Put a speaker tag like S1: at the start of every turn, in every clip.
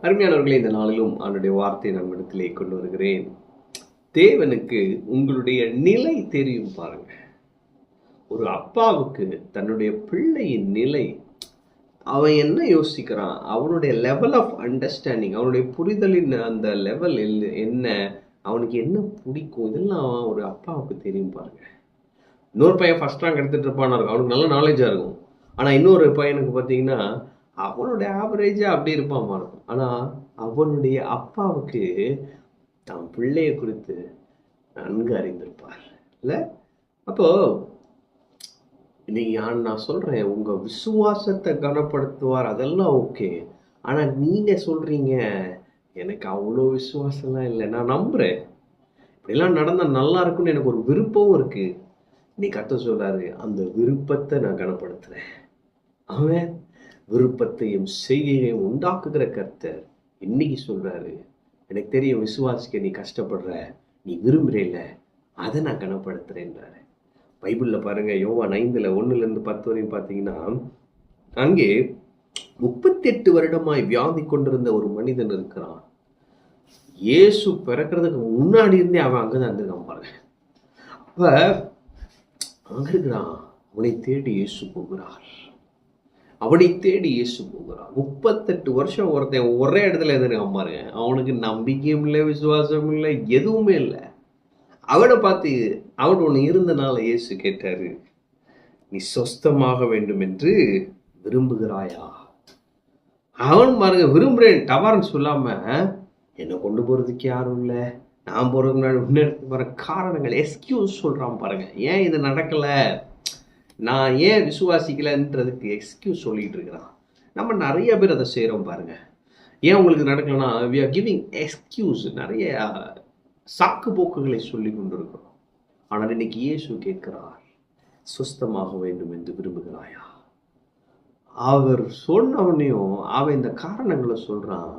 S1: அருமையானவர்களே, இந்த நாளிலும் அவனுடைய வார்த்தையை நம்மிடத்திலே கொண்டு வருகிறேன். தேவனுக்கு உங்களுடைய நிலை தெரியும் பாருங்க. ஒரு அப்பாவுக்கு தன்னுடைய பிள்ளையின் நிலை, அவன் என்ன யோசிக்கிறான், அவனுடைய லெவல் ஆஃப் அண்டர்ஸ்டாண்டிங், அவனுடைய புரிதலின் அந்த லெவல் என்ன, அவனுக்கு என்ன பிடிக்கும், இதெல்லாம் ஒரு அப்பாவுக்கு தெரியும் பாருங்க. இன்னொரு பையன் ஃபர்ஸ்ட் ரேங்க் எடுத்துட்டு இருப்பான், அவனுக்கு நல்ல நாலேஜா இருக்கும். ஆனால் இன்னொரு பையனுக்கு பார்த்தீங்கன்னா அவனுடைய ஆவரேஜா அப்படி இருப்பான் இருக்கும். ஆனால் அவனுடைய அப்பாவுக்கு தான் பிள்ளைய குறித்து நன்கு அறிந்திருப்பார் இல்லை? அப்போ இன்னைக்கு நான் சொல்றேன், உங்க விசுவாசத்தை கனப்படுத்துவார், அதெல்லாம் ஓகே. ஆனா நீங்க சொல்றீங்க எனக்கு அவ்வளோ விசுவாசம்லாம் இல்லை, நான் நம்புறேன் இப்படிலாம் நடந்தா நல்லா இருக்குன்னு எனக்கு ஒரு விருப்பமும் இருக்கு. நீ கர்த்தர் சொல்றாரு, அந்த விருப்பத்தை நான் கனப்படுத்துறேன். அவன் விருப்பத்தையும் செய்கையையும் உண்டாக்குகிற கர்த்தர் இன்னைக்கு சொல்றாரு, எனக்கு தெரியும் விசுவாசிக்க நீ கஷ்டப்படுற, நீ விரும்புறேல, அதை நான் கனப்படுத்துறேன்றாரு. பைபிள்ல பாருங்க, யோவான் 5:1-10 வரையும் பார்த்தீங்கன்னா, அங்கே 38 வருடமாய் வியாதி கொண்டிருந்த ஒரு மனிதன் இருக்கிறான். இயேசு பிறக்கிறதுக்கு முன்னாடி இருந்தே அவன் அங்கதான் இருந்திருக்கான் பாருங்க. அப்ப அங்க இருக்கிறான், அவனை தேடி இயேசு போகிறார். அவனை தேடி இயேசு போகிறான். 38 வருஷம் ஒருத்தன் ஒரே இடத்துல இருந்திருக்கான் பாருங்க. அவனுக்கு நம்பிக்கையும் இல்லை, விசுவாசம் இல்லை, எதுவுமே இல்லை. அவனை பார்த்து அவன் ஒன்று இருந்தனால இயேசு கேட்டாரு, நீ சொஸ்தமாக வேண்டும் என்று விரும்புகிறாயா? அவன் பாருங்க, விரும்புறேன் டவார்னு சொல்லாம, என்னை கொண்டு போறதுக்கு யாரும் இல்லை, நான் போறதுக்கு முன்னாடி முன்னெடுத்து வர காரணங்கள், எக்ஸ்கியூஸ் சொல்றான் பாருங்க. ஏன் இது நடக்கல, நான் ஏன் விசுவாசிக்கலன்றதுக்கு எக்ஸ்கியூஸ் சொல்லிட்டு இருக்கிறான். நம்ம நிறைய பேர் அதை செய்கிறோம் பாருங்க. ஏன் உங்களுக்கு நடக்கலன்னா, வி ஆர் கிவிங் எக்ஸ்கியூஸ், நிறைய சாக்கு போக்குகளை சொல்லி கொண்டிருக்கிறோம். ஆனால் இன்னைக்கு இயேசு கேட்கிறார், சுஸ்தமாக வேண்டும் என்று விரும்புகிறாயா? அவர் சொன்னவனையும் அவன் இந்த காரணங்களை சொல்றான்.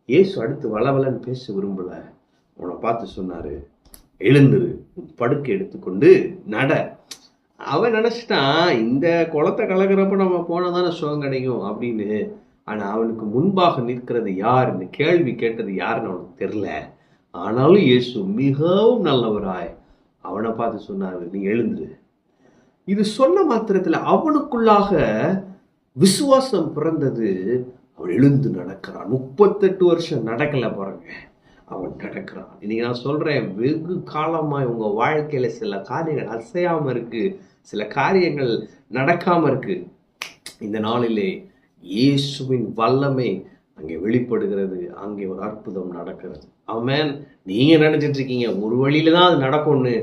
S1: இயேசு அடுத்து வளவலன்னு பேச விரும்பல. அவனை பார்த்து சொன்னாரு, எழுந்துரு, படுக்கை எடுத்துக்கொண்டு நட. அவன் நினைச்சிட்டான், இந்த குளத்தை கலக்கிறப்ப நம்ம போனால் தானே சுகம் கிடைக்கும் அப்படின்னு. ஆனால் அவனுக்கு முன்பாக நிற்கிறது யார், இந்த கேள்வி கேட்டது யாருன்னு அவனுக்கு தெரியல. ஆனாலும் இயேசு மிகவும் நல்லவராய் அவனை பார்த்து சொன்னாரு, நீ எழுந்துரு. இது சொன்ன மாத்திரத்தில் அவனுக்குள்ளாக விசுவாசம் பிறந்தது. அவன் எழுந்து நடக்கிறான். 38 வருஷம் நடக்கல பாருங்க, அவன் நடக்கிறான். இன்னைக்கு நான் சொல்றேன், வெகு காலமாய் உங்க வாழ்க்கையில சில காரியங்கள் அசையாம இருக்கு, சில காரியங்கள் நடக்காம இருக்கு. இந்த நாளிலே இயேசுவின் வல்லமை அங்கே வெளிப்படுகிறது, அங்கே ஒரு அற்புதம் நடக்கிறது. ஆமென். நீங்க நினைச்சிட்டு இருக்கீங்க ஒரு வழியில தான் அது நடக்கும்னு,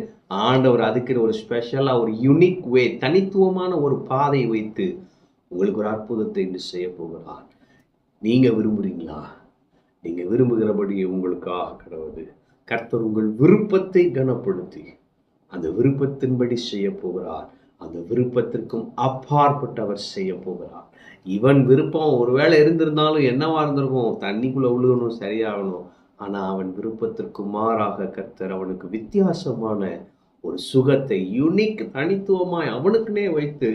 S1: ஆண்டவர் அதுக்கு ஒரு ஸ்பெஷலா ஒரு யூனிக் வே, தனித்துவமான ஒரு பாதை வைத்து உங்களுக்கு ஒரு அற்புதத்தை இன்று செய்ய போகிறார். நீங்க விரும்புறீங்களா? நீங்க விரும்புகிறபடி உங்களுக்காக கடவுது. கர்த்தர் உங்கள் விருப்பத்தை கனப்படுத்தி அந்த விருப்பத்தின்படி செய்ய போகிறார். அந்த விருப்பத்திற்கும் அப்பாற்பட்டவர் செய்ய போகிறார். இவன் விருப்பம் ஒருவேளை இருந்திருந்தாலும் என்னவா இருந்திருக்கும், தண்ணிக்குள்ள விழுகணும், சரியாகணும். ஆனா அவன் விருப்பத்திற்கு மாறாக கர்த்தர் அவனுக்கு வித்தியாசமான ஒரு சுகத்தை, யூனிக், தனித்துவமாய் அவனுக்குனே வைத்து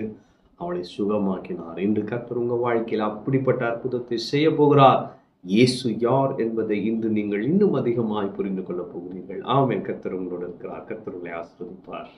S1: அவளை சுகமாக்கினார். இன்று கர்த்தர் உங்க வாழ்க்கையில் அப்படிப்பட்ட அற்புதத்தை செய்ய போகிறார். இயேசு யார் என்பதை இன்று நீங்கள் இன்னும் அதிகமாய் புரிந்து கொள்ள போகிறீர்கள். ஆமென். கர்த்தர் உங்களோடு இருக்கிறார். கர்த்தர் உங்களை ஆசீர்வதிப்பார்.